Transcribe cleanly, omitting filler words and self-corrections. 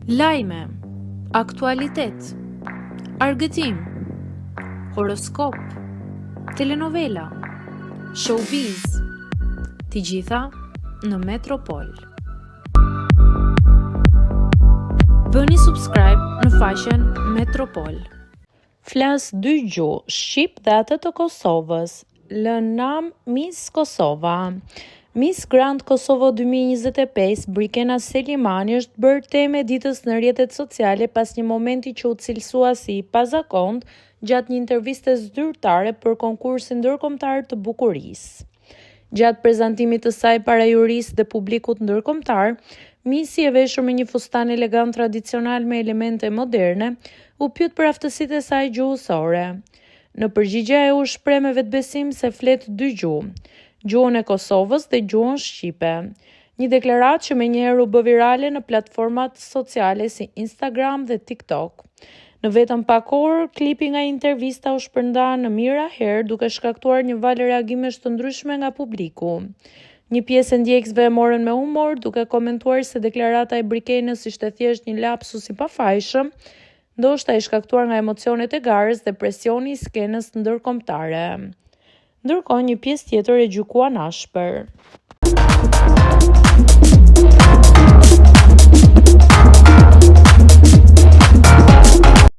Lajme, aktualitet, argëtim, horoskop, telenovela, showbiz, të gjitha në Metropol. Bëni subscribe në faqen Metropol. Flas dy gjuhë, shqip dhe atë të Kosovës. Lënam Miss Kosova. Miss Grand Kosovo 2025, Brikena Selimani është bërë temë e ditës në rrjetet sociale pas një momenti që u cilësua si i pazakont gjatë një interviste zyrtare për konkursin ndërkombëtar të bukurisë. Gjatë prezantimit të saj para jurisë dhe publikut ndërkombëtar, Missi e veshur me një fustan elegant tradicional me elemente moderne, u pyet për aftësitë e saj gjuhësore. Në përgjigje ajo u shpreh me vetbesim se flet dy gjuhë, gjuhën e Kosovës dhe gjuhën shqipe. Një deklaratë që menjëherë u bë virale në platformat sociale si Instagram dhe TikTok. Në vetëm pak orë, klipi nga intervista u shpërnda në mijëra herë duke shkaktuar një valë reagimesh të ndryshme nga publiku. Një pjesë e ndjekësve e morën me humor duke komentuar se deklarata e Brikenës ishte thjesht një lapsus i pafajshëm, ndoshta i shkaktuar nga emocionet e garës dhe presioni i skenës ndërkombëtare. Ndërkohë një pjesë tjetër e gjykuan ashpër.